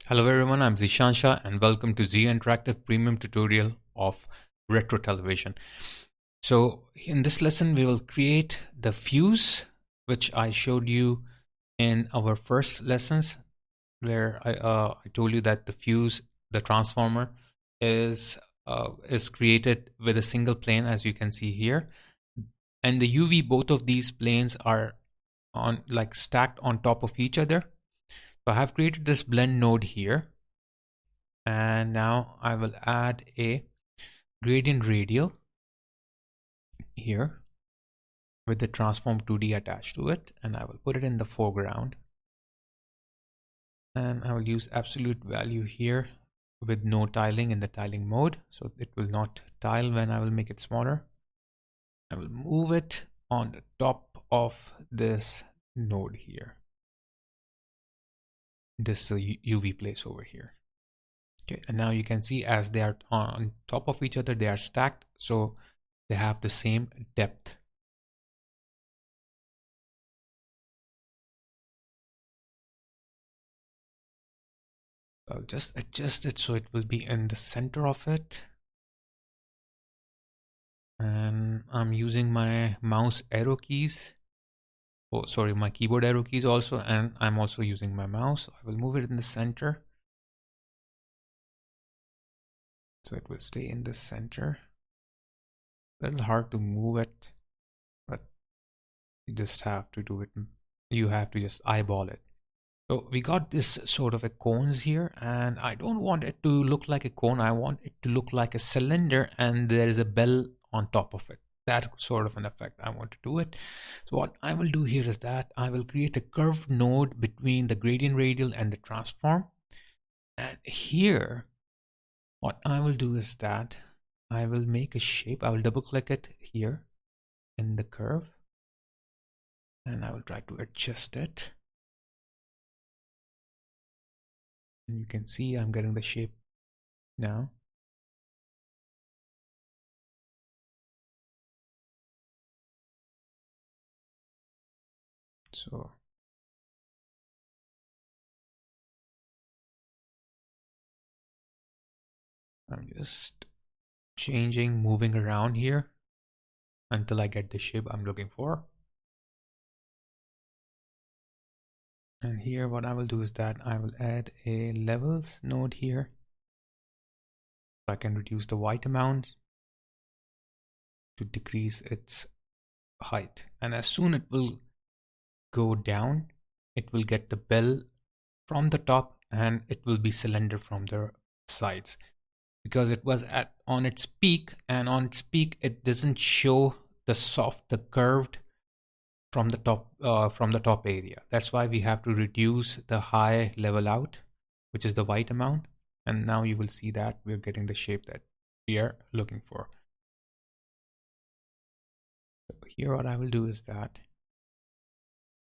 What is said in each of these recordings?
Hello everyone, I'm Zishansha and welcome to Z Interactive Premium tutorial of retro television. So in this lesson we will create the fuse which I showed you in our first lessons where I told you that the fuse, the transformer is created with a single plane as you can see here, and the UV, both of these planes are on like stacked on top of each other. So I have created this blend node here. And now I will add a gradient radial here with the transform 2D attached to it, and I will put it in the foreground, and I will use absolute value here with no tiling in the tiling mode, so it will not tile when I will make it smaller. I will move it on the top of this node here, this UV place over here. Okay, and now you can see as they are on top of each other, they are stacked, so they have the same depth. I'll just adjust it so it will be in the center of it. And I'm using my mouse arrow keys. Oh, sorry, my keyboard arrow keys also, and I'm also using my mouse. I will move it in the center. So it will stay in the center. A little hard to move it, but you just have to do it. You have to just eyeball it. So we got this sort of a cones here, and I don't want it to look like a cone. I want it to look like a cylinder, and there is a bell on top of it. That sort of an effect I want to do it. So what I will do here is that I will create a curved node between the gradient radial and the transform. And here, what I will do is that I will make a shape. I will double click it here in the curve, and I will try to adjust it. And you can see I'm getting the shape now. So I'm just changing, moving around here until I get the shape I'm looking for. And here what I will do is that I will add a levels node here. So I can reduce the white amount to decrease its height. And as soon it will go down, it will get the bell from the top and it will be cylinder from the sides. Because it was on its peak, and on its peak it doesn't show the curved from the top area. That's why we have to reduce the high level out, which is the white amount, and now you will see that we're getting the shape that we are looking for. So here what I will do is that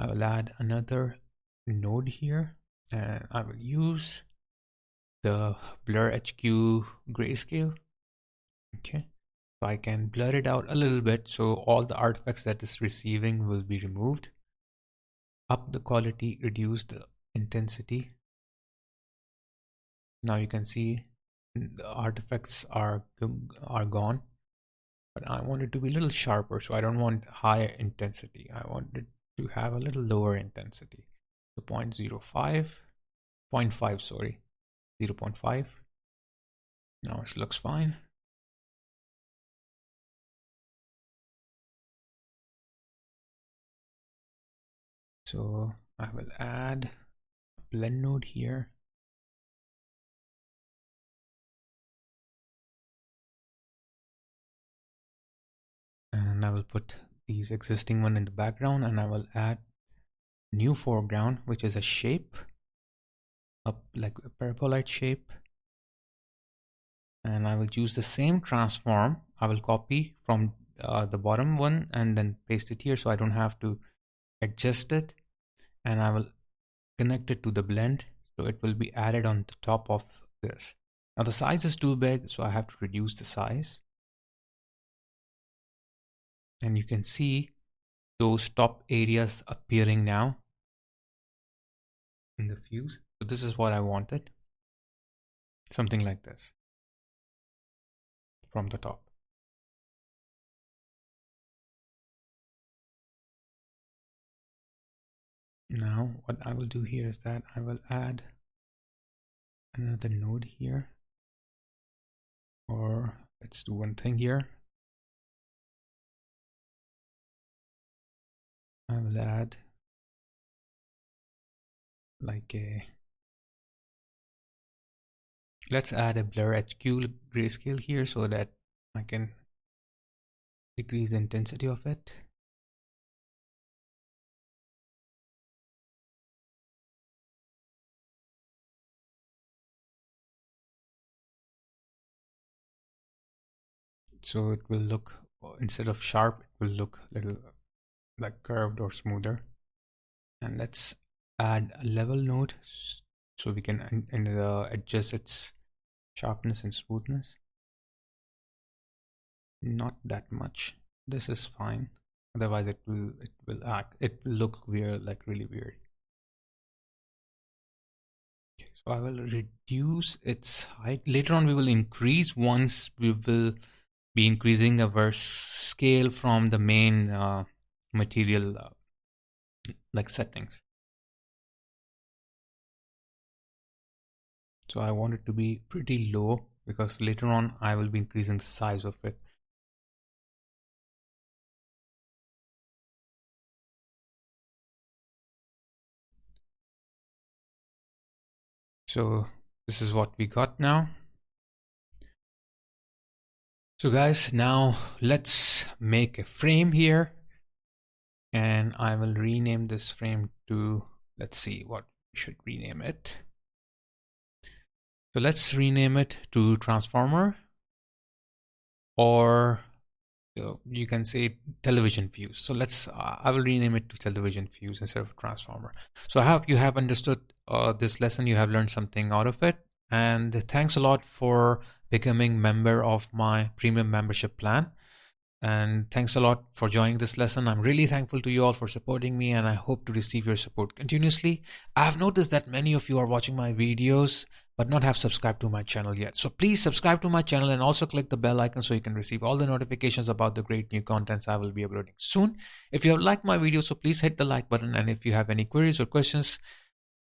I will add another node here, and I will use the blur HQ grayscale. Okay, so I can blur it out a little bit so all the artifacts that is receiving will be removed. Up the quality, reduce the intensity. Now you can see the artifacts are gone, but I want it to be a little sharper, so I don't want higher intensity. I want it to have a little lower intensity. So 0.5, sorry, 0.5. Now it looks fine. So I will add a blend node here. And I will put these existing one in the background, and I will add new foreground, which is a shape, like a parabolite shape. And I will use the same transform. I will copy from the bottom one and then paste it here so I don't have to adjust it. And I will connect it to the blend so it will be added on the top of this. Now the size is too big, so I have to reduce the size. And you can see those top areas appearing now in the fuse. So this is what I wanted. something like this from the top. Now what I will do here is that I will add another node here, or let's do one thing here. I will add like let's add a blur HQ grayscale here so that I can decrease the intensity of it. So it will look, instead of sharp, it will look a little like curved or smoother. And let's add a level node so we can adjust its sharpness and smoothness. Not that much. This is fine. Otherwise it will look weird, like really weird. Okay, so I will reduce its height. Later on we will increase once we will be increasing our scale from the main material like settings. So I want it to be pretty low because later on I will be increasing the size of it. So this is what we got now. So guys, now let's make a frame here, and I will rename this frame to, let's see what we should rename it. So let's rename it to transformer, or you can say television fuse. So let's I will rename it to television fuse instead of transformer. So I hope you have understood this lesson. You have learned something out of it, and thanks a lot for becoming member of my premium membership plan. And thanks a lot for joining this lesson. I'm really thankful to you all for supporting me, and I hope to receive your support continuously. I have noticed that many of you are watching my videos but not have subscribed to my channel yet. So please subscribe to my channel and also click the bell icon so you can receive all the notifications about the great new contents I will be uploading soon. If you have liked my video, so please hit the like button, and if you have any queries or questions,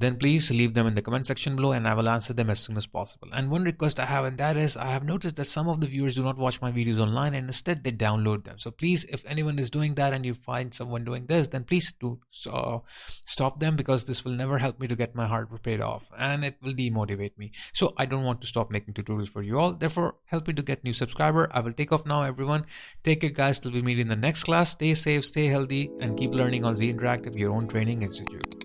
then please leave them in the comment section below and I will answer them as soon as possible. And one request I have, and that is, I have noticed that some of the viewers do not watch my videos online and instead they download them. So please, if anyone is doing that and you find someone doing this, then please do stop them, because this will never help me to get my hard work paid off and it will demotivate me. So I don't want to stop making tutorials for you all. Therefore, help me to get new subscriber. I will take off now, everyone. Take care, guys, till we meet in the next class. Stay safe, stay healthy, and keep learning on Z Interactive, your own training institute.